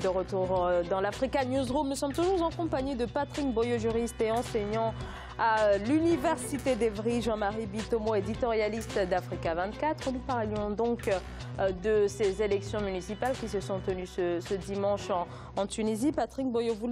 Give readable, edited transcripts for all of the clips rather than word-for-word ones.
de retour dans l'Africa Newsroom. Nous sommes toujours en compagnie de Patrick Boyo, juriste et enseignant à l'Université d'Evry, Jean-Marie Bitomo, éditorialiste d'Africa 24. Nous parlions donc de ces élections municipales qui se sont tenues ce dimanche en Tunisie. Patrick Boyo, vous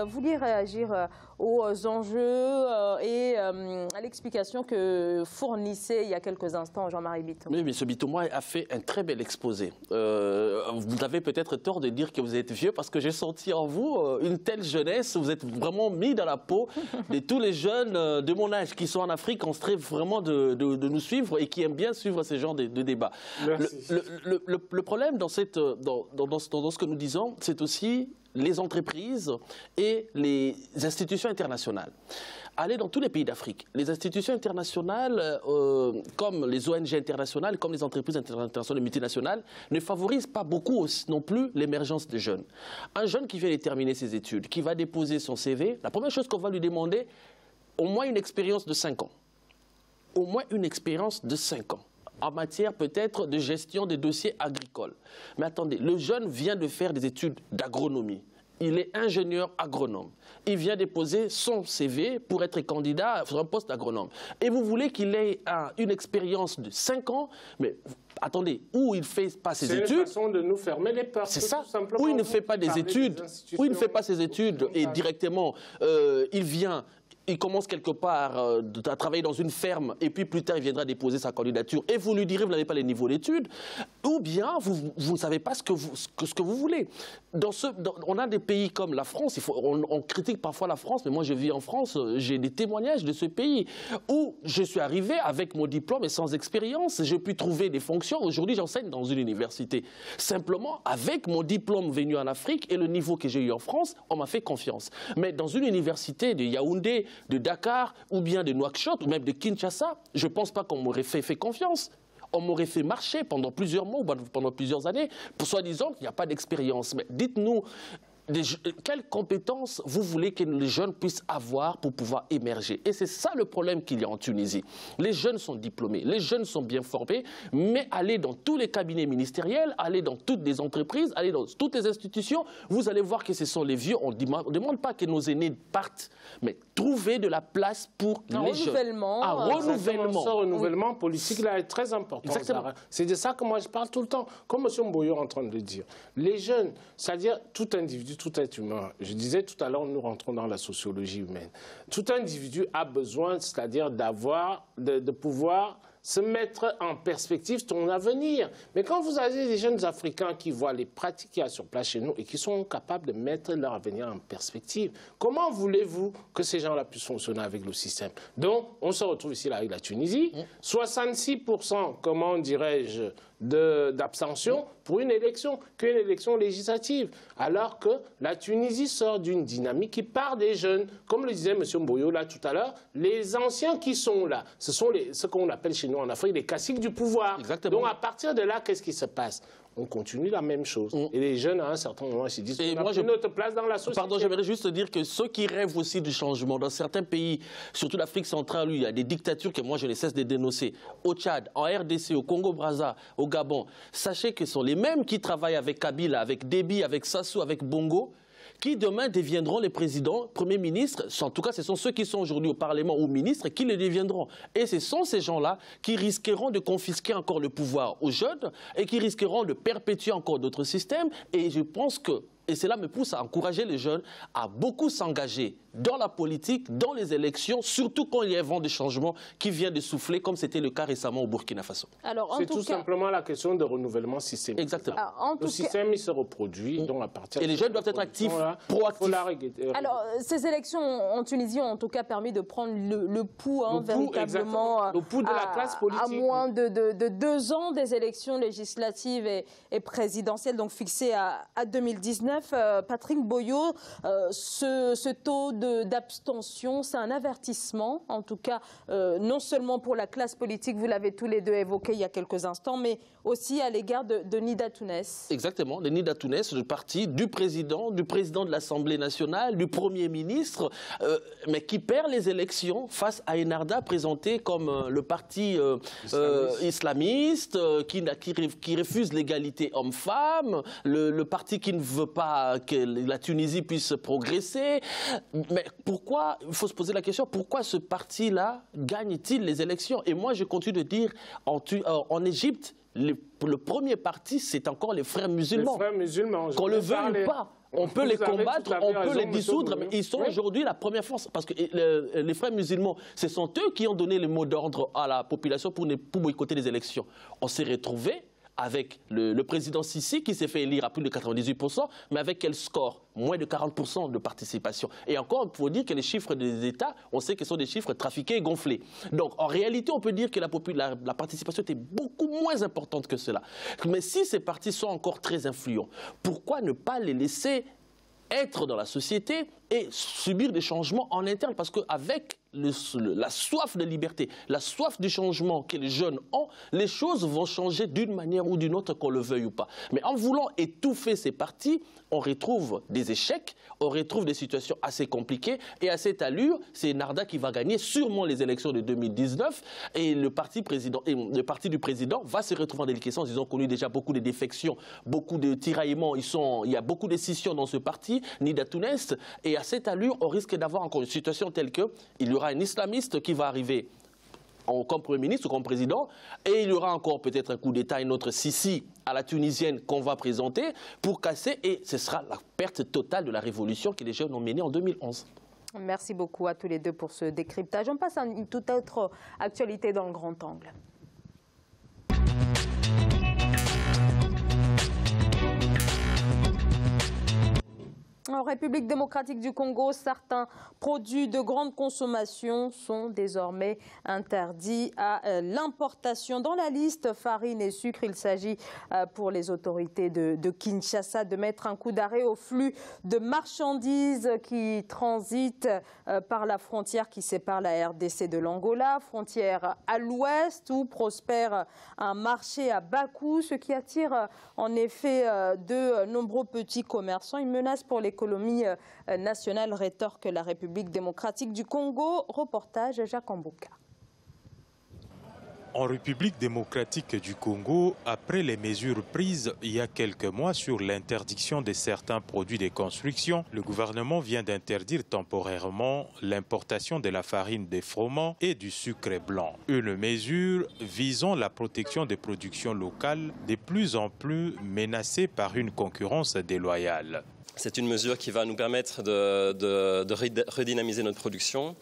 vouliez réagir aux enjeux et à l'explication que fournissait il y a quelques instants Jean-Marie Bitomo. Oui, mais ce Bitomo a fait un très bel exposé. Vous avez peut-être tort de dire que vous êtes vieux parce que j'ai senti en vous une telle jeunesse. Vous êtes vraiment mis dans la peau de tous les jeunes de mon âge qui sont en Afrique, on serait vraiment de nous suivre et qui aiment bien suivre ce genre de débats. Le problème dans ce que nous disons, c'est aussi les entreprises et les institutions internationales. Allez dans tous les pays d'Afrique. Les institutions internationales, comme les ONG internationales, comme les entreprises internationales multinationales, ne favorisent pas beaucoup non plus l'émergence de jeunes. Un jeune qui vient de terminer ses études, qui va déposer son CV, la première chose qu'on va lui demander, au moins une expérience de 5 ans. Au moins une expérience de 5 ans. En matière peut-être de gestion des dossiers agricoles. Mais attendez, le jeune vient de faire des études d'agronomie. Il est ingénieur agronome. Il vient déposer son CV pour être candidat sur un poste d'agronome. Et vous voulez qu'il ait une expérience de 5 ans, mais attendez, où il ne fait pas ses études. C'est une façon de nous fermer les portes. C'est ça, où il ne fait pas des études, où il ne fait pas ses études et directement il commence quelque part à travailler dans une ferme et puis plus tard il viendra déposer sa candidature et vous lui direz vous n'avez pas les niveaux d'études ou bien vous ne savez pas ce que vous voulez. On a des pays comme la France, on critique parfois la France, mais moi je vis en France, j'ai des témoignages de ce pays où je suis arrivé avec mon diplôme et sans expérience, j'ai pu trouver des fonctions. Aujourd'hui j'enseigne dans une université. Simplement avec mon diplôme venu en Afrique et le niveau que j'ai eu en France, on m'a fait confiance. Mais dans une université de Yaoundé, de Dakar ou bien de Nouakchott ou même de Kinshasa, je ne pense pas qu'on m'aurait fait confiance. On m'aurait fait marcher pendant plusieurs mois ou pendant plusieurs années pour soi-disant qu'il n'y a pas d'expérience. Mais dites-nous, quelles compétences vous voulez que les jeunes puissent avoir pour pouvoir émerger? Et c'est ça le problème qu'il y a en Tunisie. Les jeunes sont diplômés, les jeunes sont bien formés, mais allez dans tous les cabinets ministériels, allez dans toutes les entreprises, allez dans toutes les institutions, vous allez voir que ce sont les vieux. On ne demande pas que nos aînés partent, mais trouver de la place pour les jeunes. Un renouvellement. Ce renouvellement politique là est très important. C'est de ça que moi je parle tout le temps. Comme M. Mboyo est en train de le dire. Les jeunes, c'est-à-dire tout individu, tout être humain. Je disais tout à l'heure, nous rentrons dans la sociologie humaine. Tout individu a besoin, c'est-à-dire de pouvoir se mettre en perspective ton avenir. Mais quand vous avez des jeunes Africains qui voient les pratiques qu'il y a sur place chez nous et qui sont capables de mettre leur avenir en perspective, comment voulez-vous que ces gens-là puissent fonctionner avec le système? Donc, on se retrouve ici là, avec la Tunisie. 66%, comment dirais-je, d'abstention pour une élection législative. Alors que la Tunisie sort d'une dynamique qui part des jeunes. Comme le disait M. Mboyo là tout à l'heure, les anciens qui sont là, ce sont ce qu'on appelle chez nous en Afrique les caciques du pouvoir. Exactement. Donc à partir de là, qu'est-ce qui se passe? On continue la même chose. Et les jeunes, à un certain moment, se disent qu'on a notre place dans la société. Pardon, j'aimerais juste dire que ceux qui rêvent aussi du changement, dans certains pays, surtout l'Afrique centrale, où il y a des dictatures que moi je ne cesse de dénoncer, au Tchad, en RDC, au Congo-Brazza, au Gabon, sachez que ce sont les mêmes qui travaillent avec Kabila, avec Déby, avec Sassou, avec Bongo, qui demain deviendront les présidents, premiers ministres. En tout cas, ce sont ceux qui sont aujourd'hui au Parlement ou ministres qui le deviendront. Et ce sont ces gens-là qui risqueront de confisquer encore le pouvoir aux jeunes et qui risqueront de perpétuer encore d'autres systèmes. Et je pense que, et cela me pousse à encourager les jeunes à beaucoup s'engager dans la politique, dans les élections, surtout quand il y a un vent de changement qui vient de souffler, comme c'était le cas récemment au Burkina Faso. C'est tout simplement la question de renouvellement systémique. Exactement. Le système, il se reproduit, donc à partir et les jeunes doivent être actifs, proactifs. Alors, ces élections en Tunisie ont en tout cas permis de prendre le pouls véritablement le pouls de la classe politique. À moins de 2 ans des élections législatives et présidentielles, donc fixées à 2019. Patrick Boyo, ce taux d'abstention, c'est un avertissement, en tout cas, non seulement pour la classe politique, vous l'avez tous les deux évoqué il y a quelques instants, mais aussi à l'égard de Nida Tounes. Exactement, de Nida Tounes, le parti du président de l'Assemblée nationale, du Premier ministre, mais qui perd les élections face à Enarda, présenté comme le parti islamiste, qui refuse l'égalité homme-femme, le parti qui ne veut pas que la Tunisie puisse progresser. Mais pourquoi, il faut se poser la question, pourquoi ce parti-là gagne-t-il les élections? Et moi, je continue de dire, en Égypte, le premier parti, c'est encore les frères musulmans. Les frères musulmans. Qu'on le veuille ou pas. On peut les combattre, on peut les dissoudre, mais ils sont aujourd'hui la première force. Parce que les frères musulmans, ce sont eux qui ont donné le mot d'ordre à la population pour boycotter les élections. On s'est retrouvés avec le président Sisi qui s'est fait élire à plus de 98%, mais avec quel score? Moins de 40% de participation. Et encore, il faut dire que les chiffres des États, on sait que ce sont des chiffres trafiqués et gonflés. Donc, en réalité, on peut dire que la participation était beaucoup moins importante que cela. Mais si ces partis sont encore très influents, pourquoi ne pas les laisser être dans la société et subir des changements en interne? Parce qu'avec la soif de liberté, la soif du changement que les jeunes ont, les choses vont changer d'une manière ou d'une autre, qu'on le veuille ou pas. Mais en voulant étouffer ces partis, on retrouve des échecs, on retrouve des situations assez compliquées. Et à cette allure, c'est Enarda qui va gagner sûrement les élections de 2019. Et le parti du président va se retrouver en déliquescence. Ils ont connu déjà beaucoup de défections, beaucoup de tiraillements. Il y a beaucoup de scissions dans ce parti, Nida Tounes. Et à cette allure, on risque d'avoir encore une situation telle qu'il y aura un islamiste qui va arriver comme Premier ministre ou comme président, et il y aura encore peut-être un coup d'État, une autre Sisi à la tunisienne qu'on va présenter pour casser, et ce sera la perte totale de la révolution que les jeunes ont menée en 2011. Merci beaucoup à tous les deux pour ce décryptage. On passe à une toute autre actualité dans le grand angle. En République démocratique du Congo, certains produits de grande consommation sont désormais interdits à l'importation. Dans la liste farine et sucre, il s'agit pour les autorités de Kinshasa de mettre un coup d'arrêt au flux de marchandises qui transitent par la frontière qui sépare la RDC de l'Angola, frontière à l'ouest où prospère un marché à bas coût, ce qui attire en effet de nombreux petits commerçants. Une menace pour l'économie nationale, rétorque la République démocratique du Congo. Reportage Jacques Ambouka. En République démocratique du Congo, après les mesures prises il y a quelques mois sur l'interdiction de certains produits de construction, le gouvernement vient d'interdire temporairement l'importation de la farine de froment et du sucre blanc. Une mesure visant la protection des productions locales de plus en plus menacées par une concurrence déloyale. C'est une mesure qui va nous permettre de redynamiser notre production.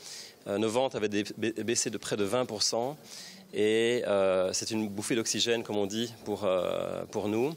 Nos ventes avaient baissé de près de 20%. Et c'est une bouffée d'oxygène, comme on dit, pour nous.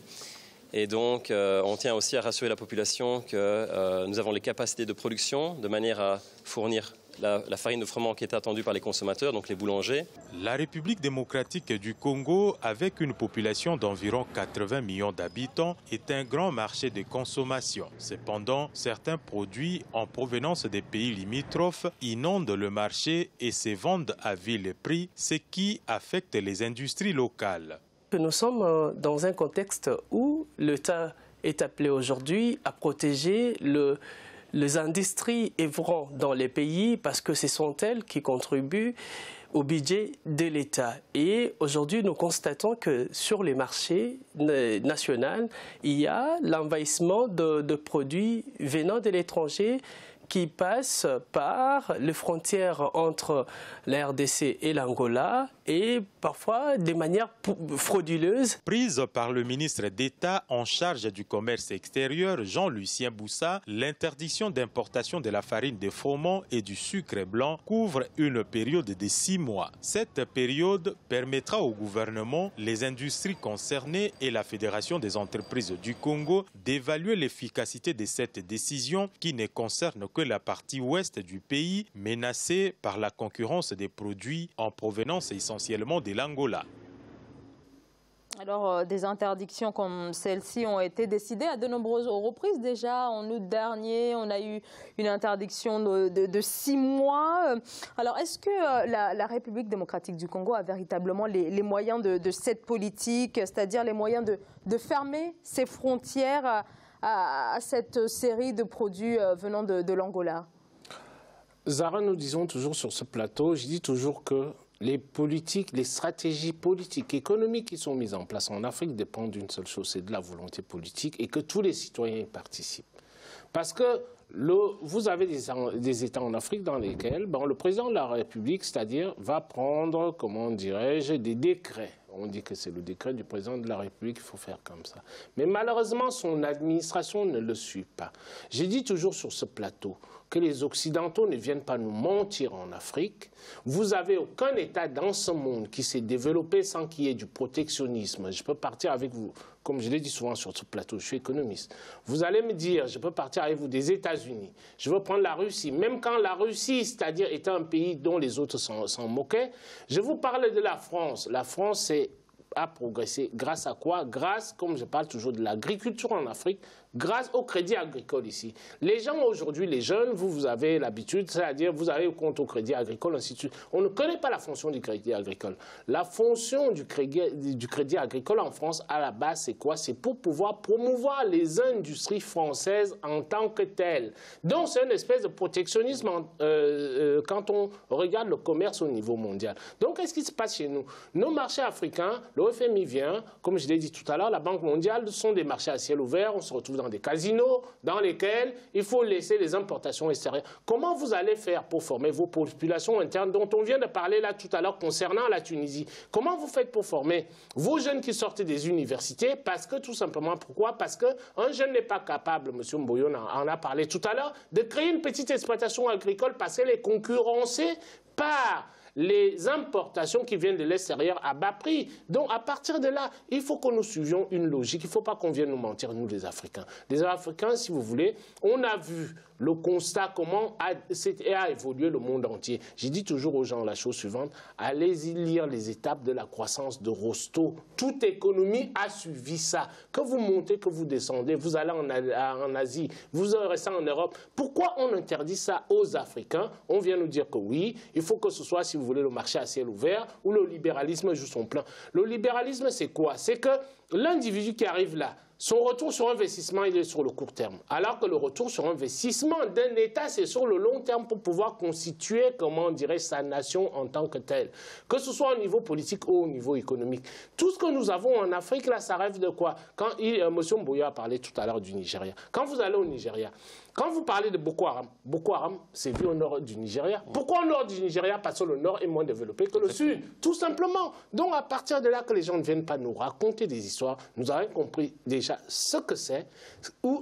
Et donc, on tient aussi à rassurer la population que nous avons les capacités de production de manière à fournir la farine de froment qui est attendue par les consommateurs, donc les boulangers. La République démocratique du Congo, avec une population d'environ 80 millions d'habitants, est un grand marché de consommation. Cependant, certains produits en provenance des pays limitrophes inondent le marché et se vendent à vil prix, ce qui affecte les industries locales. Nous sommes dans un contexte où l'État est appelé aujourd'hui à protéger les industries œuvrant dans les pays parce que ce sont elles qui contribuent au budget de l'État. Et aujourd'hui, nous constatons que sur les marchés nationaux, il y a l'envahissement de produits venant de l'étranger qui passent par les frontières entre la RDC et l'Angola et parfois de manière frauduleuse. Prise par le ministre d'État en charge du commerce extérieur, Jean-Lucien Boussa, l'interdiction d'importation de la farine de froment et du sucre blanc couvre une période de 6 mois. Cette période permettra au gouvernement, les industries concernées et la Fédération des entreprises du Congo d'évaluer l'efficacité de cette décision qui ne concerne que la partie ouest du pays menacée par la concurrence des produits en provenance essentiellement de l'Angola. Alors, des interdictions comme celle-ci ont été décidées à de nombreuses reprises déjà. En août dernier, on a eu une interdiction de 6 mois. Alors, est-ce que la République démocratique du Congo a véritablement les moyens de cette politique, c'est-à-dire les moyens de fermer ses frontières à cette série de produits venant de l'Angola? Zara, nous disons toujours sur ce plateau, je dis toujours que les politiques, les stratégies politiques, économiques qui sont mises en place en Afrique dépendent d'une seule chose, c'est de la volonté politique et que tous les citoyens y participent. Parce que vous avez des États en Afrique dans lesquels le président de la République, c'est-à-dire, va prendre, comment dirais-je, des décrets. On dit que c'est le décret du président de la République qu'il faut faire comme ça. Mais malheureusement, son administration ne le suit pas. J'ai dit toujours sur ce plateau que les Occidentaux ne viennent pas nous mentir en Afrique. Vous n'avez aucun État dans ce monde qui s'est développé sans qu'il y ait du protectionnisme. Je peux partir avec vous, comme je l'ai dit souvent sur ce plateau, je suis économiste. Vous allez me dire, je peux partir avec vous des États-Unis. Je veux prendre la Russie. Même quand la Russie, c'est-à-dire, était un pays dont les autres s'en moquaient, je vous parle de la France. La France a progressé. Grâce à quoi? Grâce, comme je parle toujours de l'agriculture en Afrique, grâce au crédit agricole ici. Les gens aujourd'hui, les jeunes, vous avez l'habitude, c'est-à-dire vous avez le compte au crédit agricole, ainsi de suite. On ne connaît pas la fonction du crédit agricole. La fonction du crédit agricole en France, à la base, c'est quoi? C'est pour pouvoir promouvoir les industries françaises en tant que telles. Donc c'est une espèce de protectionnisme quand on regarde le commerce au niveau mondial. Donc qu'est-ce qui se passe chez nous? Nos marchés africains, le FMI vient, comme je l'ai dit tout à l'heure, la Banque mondiale sont des marchés à ciel ouvert, on se retrouve dans des casinos dans lesquels il faut laisser les importations extérieures. Comment vous allez faire pour former vos populations internes dont on vient de parler là tout à l'heure concernant la Tunisie? Comment vous faites pour former vos jeunes qui sortent des universités? Parce que tout simplement, pourquoi? Parce qu'un jeune n'est pas capable, M. Mboyo en a parlé tout à l'heure, de créer une petite exploitation agricole parce qu'elle est concurrencée par les importations qui viennent de l'extérieur à bas prix. Donc, à partir de là, il faut que nous suivions une logique. Il ne faut pas qu'on vienne nous mentir, nous, les Africains. Les Africains, si vous voulez, on a vu le constat, comment a évolué le monde entier. J'ai dit toujours aux gens la chose suivante, allez-y lire les étapes de la croissance de Rostow. Toute économie a suivi ça. Que vous montez, que vous descendez, vous allez en Asie, vous restez en Europe. Pourquoi on interdit ça aux Africains? On vient nous dire que oui, il faut que ce soit, si vous voulez, le marché à ciel ouvert ou le libéralisme joue son plein. Le libéralisme, c'est quoi? C'est que l'individu qui arrive là, son retour sur investissement, il est sur le court terme. Alors que le retour sur investissement d'un État, c'est sur le long terme pour pouvoir constituer, comment dirais-je, sa nation en tant que telle. Que ce soit au niveau politique ou au niveau économique. Tout ce que nous avons en Afrique, là, ça rêve de quoi? Quand M. Mboyo a parlé tout à l'heure du Nigeria. Quand vous allez au Nigeria, quand vous parlez de Boko Haram, c'est vu au nord du Nigeria. Pourquoi au nord du Nigeria? Parce que le nord est moins développé que le sud, tout simplement. Donc à partir de là, que les gens ne viennent pas nous raconter des histoires, nous avons compris déjà ce que c'est,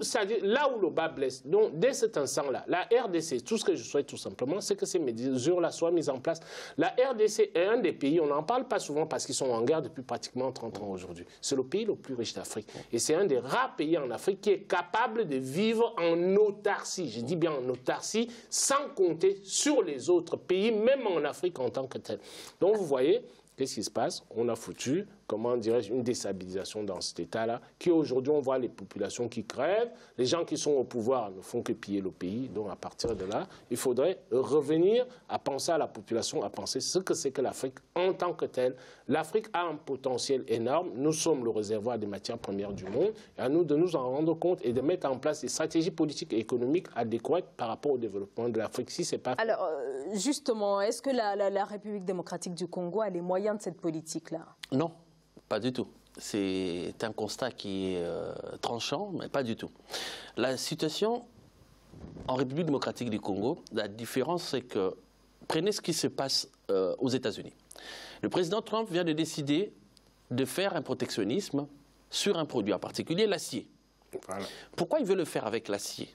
c'est-à-dire là où le bas blesse. Donc dès cet instant-là, la RDC, tout ce que je souhaite tout simplement, c'est que ces mesures-là soient mises en place. La RDC est un des pays, on n'en parle pas souvent parce qu'ils sont en guerre depuis pratiquement 30 ans aujourd'hui. C'est le pays le plus riche d'Afrique. Et c'est un des rares pays en Afrique qui est capable de vivre en autarcie, je dis bien en autarcie, sans compter sur les autres pays, même en Afrique en tant que tel. Donc vous voyez, qu'est-ce qui se passe? On a foutu, comment dirais-je, une déstabilisation dans cet État-là, qui aujourd'hui, on voit les populations qui crèvent, les gens qui sont au pouvoir ne font que piller le pays. Donc à partir de là, il faudrait revenir à penser à la population, à penser ce que c'est que l'Afrique en tant que telle. L'Afrique a un potentiel énorme, nous sommes le réservoir des matières premières du monde, et à nous de nous en rendre compte et de mettre en place des stratégies politiques et économiques adéquates par rapport au développement de l'Afrique. Si c'est pas... Alors, justement, est-ce que la République démocratique du Congo a les moyens de cette politique-là? Non, pas du tout. C'est un constat qui est tranchant, mais pas du tout. La situation en République démocratique du Congo, la différence, c'est que, prenez ce qui se passe aux États-Unis. Le président Trump vient de décider de faire un protectionnisme sur un produit en particulier, l'acier. Voilà. Pourquoi il veut le faire avec l'acier?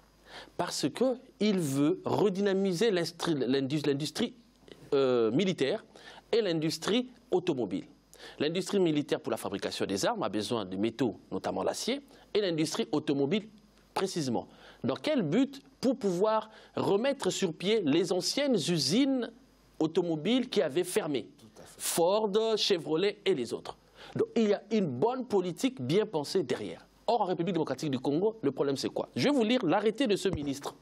Parce qu'il veut redynamiser l'industrie militaire et l'industrie automobile. L'industrie militaire pour la fabrication des armes a besoin de métaux, notamment l'acier, et l'industrie automobile précisément. Dans quel but? Pour pouvoir remettre sur pied les anciennes usines automobiles qui avaient fermé. Ford, Chevrolet et les autres. Donc il y a une bonne politique bien pensée derrière. Or, en République démocratique du Congo, le problème c'est quoi? Je vais vous lire l'arrêté de ce ministre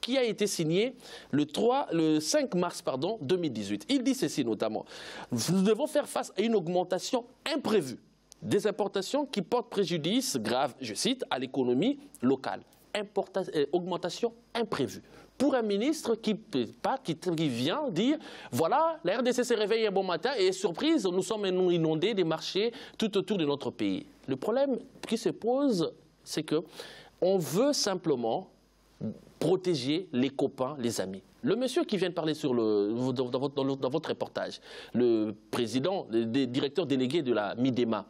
qui a été signé le 5 mars 2018. Il dit ceci notamment: nous devons faire face à une augmentation imprévue des importations qui portent préjudice grave, je cite, à l'économie locale. Augmentation imprévue. Pour un ministre qui vient dire, voilà, la RDC se réveille un bon matin et surprise, nous sommes inondés des marchés tout autour de notre pays. Le problème qui se pose, c'est qu'on veut simplement protéger les copains, les amis. Le monsieur qui vient de parler dans votre reportage, le président, le directeur délégué de la Midema,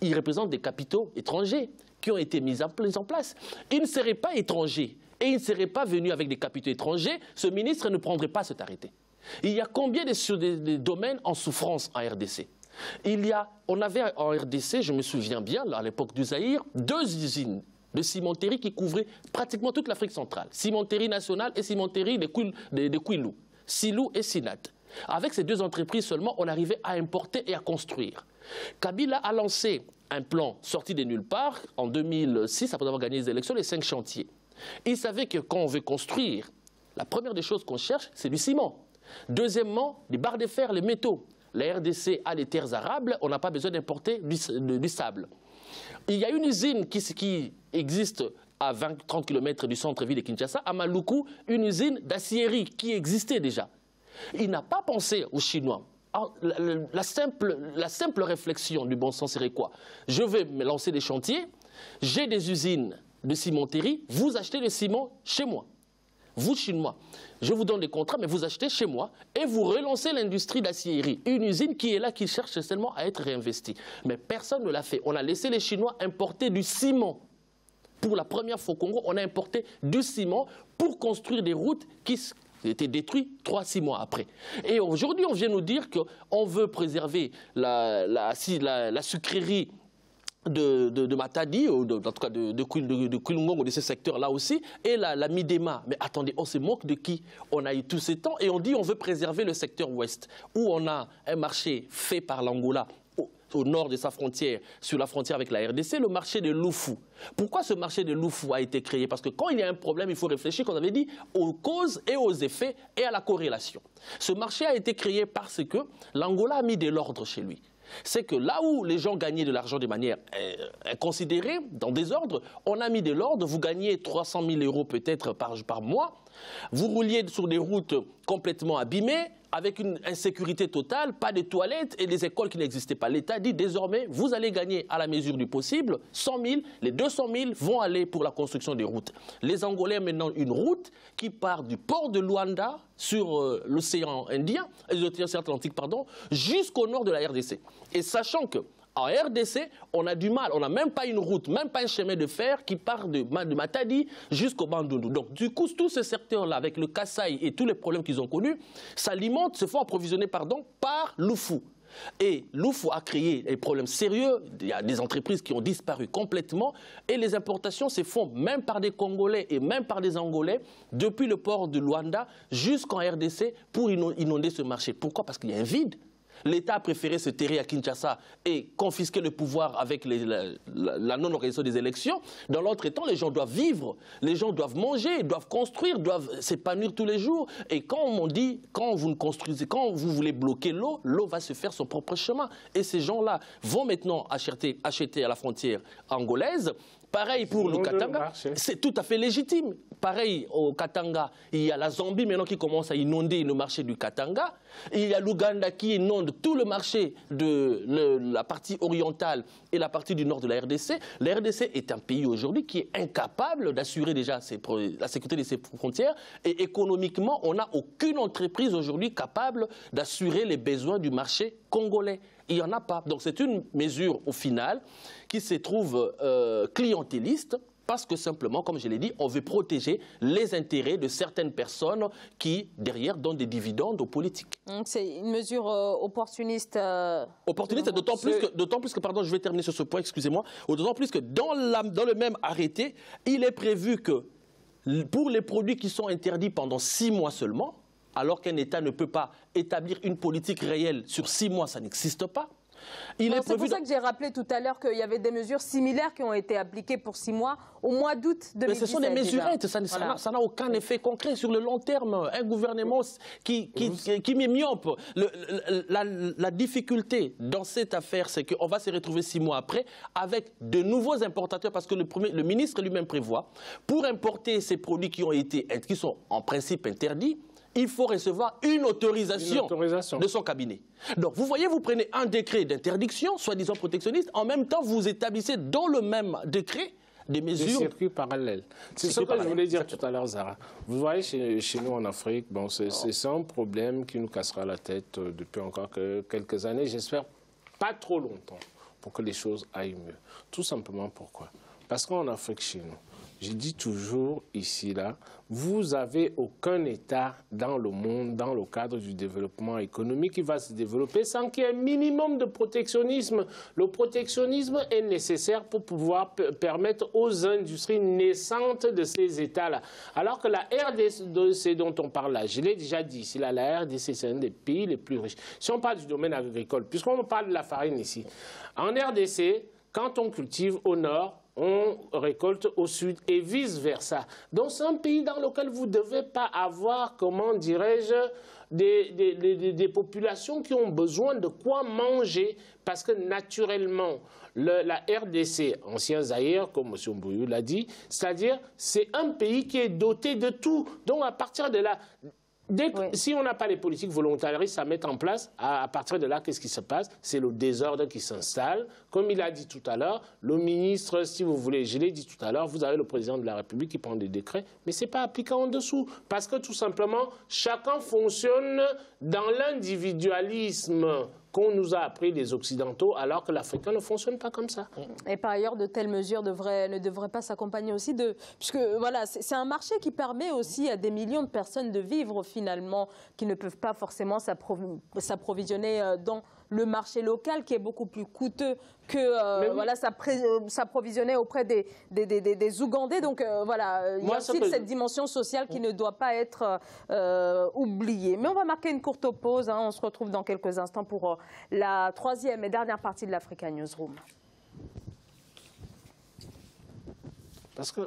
il représente des capitaux étrangers qui ont été mis en place. Il ne serait pas étranger et il ne serait pas venu avec des capitaux étrangers, ce ministre ne prendrait pas cet arrêté. Il y a combien de domaines en souffrance en RDC? On avait en RDC, je me souviens bien, à l'époque du Zaïre, 2 usines de cimenterie qui couvraient pratiquement toute l'Afrique centrale. Cimenterie nationale et cimenterie de Kouilou, Silou et Sinat. Avec ces 2 entreprises seulement, on arrivait à importer et à construire. Kabila a lancé un plan sorti de nulle part en 2006, après avoir gagné les élections, les 5 chantiers. Il savait que quand on veut construire, la première des choses qu'on cherche, c'est du ciment. Deuxièmement, les barres de fer, les métaux. La RDC a les terres arables, on n'a pas besoin d'importer du sable. Il y a une usine qui existe à 20-30 km du centre-ville de Kinshasa, à Maluku, une usine d'acierie qui existait déjà. Il n'a pas pensé aux Chinois. Alors, la simple réflexion du bon sens serait quoi? Je vais me lancer des chantiers, j'ai des usines de cimenterie, vous achetez le ciment chez moi. Vous, Chinois, je vous donne des contrats, mais vous achetez chez moi et vous relancez l'industrie d'acierie. Une usine qui est là, qui cherche seulement à être réinvestie. Mais personne ne l'a fait. On a laissé les Chinois importer du ciment. Pour la première fois au Congo, on a importé du ciment pour construire des routes qui étaient détruites 3-6 mois après. Et aujourd'hui, on vient nous dire qu'on veut préserver la sucrerie de Matadi, ou en tout cas de Kouilou, de ce secteur-là aussi, et la Midema. Mais attendez, on se moque de qui? On a eu tous ces temps et on dit on veut préserver le secteur ouest, où on a un marché fait par l'Angola, au nord de sa frontière, sur la frontière avec la RDC, le marché de Loufou. Pourquoi ce marché de Loufou a été créé? Parce que quand il y a un problème, il faut réfléchir, comme on avait dit, aux causes et aux effets et à la corrélation. Ce marché a été créé parce que l'Angola a mis de l'ordre chez lui. C'est que là où les gens gagnaient de l'argent de manière inconsidérée, dans des ordres, on a mis de l'ordre. Vous gagnez 300 000 € peut-être par mois. Vous rouliez sur des routes complètement abîmées, avec une insécurité totale, pas de toilettes et des écoles qui n'existaient pas. L'État dit désormais, vous allez gagner à la mesure du possible 100 000, les 200 000 vont aller pour la construction des routes. Les Angolais ont maintenant une route qui part du port de Luanda sur l'océan Indien, l'océan Atlantique, pardon, jusqu'au nord de la RDC. Et sachant que en RDC, on a du mal, on n'a même pas une route, même pas un chemin de fer qui part de Matadi jusqu'au Bandundu. Donc du coup, tout ce secteur-là, avec le Kasaï et tous les problèmes qu'ils ont connus, s'alimente, se font approvisionner par Loufou. Et Loufou a créé des problèmes sérieux, il y a des entreprises qui ont disparu complètement et les importations se font même par des Congolais et même par des Angolais depuis le port de Luanda jusqu'en RDC pour inonder ce marché. Pourquoi? Parce qu'il y a un vide. L'État a préféré se terrer à Kinshasa et confisquer le pouvoir avec la non-organisation des élections. Dans l'autre temps, les gens doivent vivre, les gens doivent manger, doivent construire, doivent s'épanouir tous les jours. Et quand on dit, quand vous ne construisez, quand vous voulez bloquer l'eau, l'eau va se faire son propre chemin. Et ces gens-là vont maintenant acheter à la frontière angolaise. Pareil pour le Katanga, c'est tout à fait légitime. Pareil au Katanga, il y a la Zambie maintenant qui commence à inonder le marché du Katanga. Il y a l'Ouganda qui inonde tout le marché de la partie orientale et la partie du nord de la RDC. La RDC est un pays aujourd'hui qui est incapable d'assurer déjà la sécurité de ses frontières. Et économiquement, on n'a aucune entreprise aujourd'hui capable d'assurer les besoins du marché congolais. Il n'y en a pas. Donc c'est une mesure au final qui se trouve clientéliste parce que simplement, comme je l'ai dit, on veut protéger les intérêts de certaines personnes qui, derrière, donnent des dividendes aux politiques. C'est une mesure opportuniste. Opportuniste, d'autant plus que, pardon, je vais terminer sur ce point, excusez-moi, d'autant plus que dans le même arrêté, il est prévu que pour les produits qui sont interdits pendant 6 mois seulement, alors qu'un État ne peut pas établir une politique réelle sur 6 mois, ça n'existe pas. C'est pour ça que j'ai rappelé tout à l'heure qu'il y avait des mesures similaires qui ont été appliquées pour 6 mois au mois d'août 2017. Mais ce sont des mesurettes, ça n'a aucun effet concret sur le long terme. Un gouvernement qui met myope. La difficulté dans cette affaire, c'est qu'on va se retrouver 6 mois après avec de nouveaux importateurs, parce que le ministre lui-même prévoit, pour importer ces produits qui sont en principe interdits, il faut recevoir une autorisation de son cabinet. Donc, vous voyez, vous prenez un décret d'interdiction, soi-disant protectionniste, en même temps, vous établissez dans le même décret des mesures... Des circuits parallèles. C'est ce que je voulais dire tout à l'heure, Zara. Vous voyez, chez nous en Afrique, bon, c'est un problème qui nous cassera la tête depuis encore quelques années. J'espère pas trop longtemps pour que les choses aillent mieux. Tout simplement pourquoi? Parce qu'en Afrique, chez nous, je dis toujours ici, là, vous n'avez aucun État dans le monde, dans le cadre du développement économique, qui va se développer sans qu'il y ait un minimum de protectionnisme. Le protectionnisme est nécessaire pour pouvoir permettre aux industries naissantes de ces États-là. Alors que la RDC dont on parle là, je l'ai déjà dit ici, là, la RDC, c'est un des pays les plus riches. Si on parle du domaine agricole, puisqu'on parle de la farine ici, en RDC, quand on cultive au nord, on récolte au sud et vice-versa. Donc c'est un pays dans lequel vous ne devez pas avoir, comment dirais-je, des populations qui ont besoin de quoi manger, parce que naturellement, la RDC, ancien Zaïre, comme M. Mbouyou l'a dit, c'est-à-dire c'est un pays qui est doté de tout. Donc à partir de là... Si on n'a pas les politiques volontaristes à mettre en place, à partir de là, qu'est-ce qui se passe? C'est le désordre qui s'installe. Comme il a dit tout à l'heure, le ministre, si vous voulez, je l'ai dit tout à l'heure, vous avez le président de la République qui prend des décrets, mais ce n'est pas appliqué en dessous. Parce que tout simplement, chacun fonctionne dans l'individualisme qu'on nous a appris les Occidentaux, alors que l'Africain ne fonctionne pas comme ça. Et par ailleurs, de telles mesures ne devraient pas s'accompagner aussi de... Puisque voilà, c'est un marché qui permet aussi à des millions de personnes de vivre finalement, qui ne peuvent pas forcément s'approvisionner dans le marché local, qui est beaucoup plus coûteux que voilà, s'approvisionner auprès des Ougandais. Donc voilà, il y a aussi cette dimension sociale qui ne doit pas être oubliée. Mais on va marquer une courte pause. Hein. On se retrouve dans quelques instants pour la troisième et dernière partie de l'Africa Newsroom. Parce que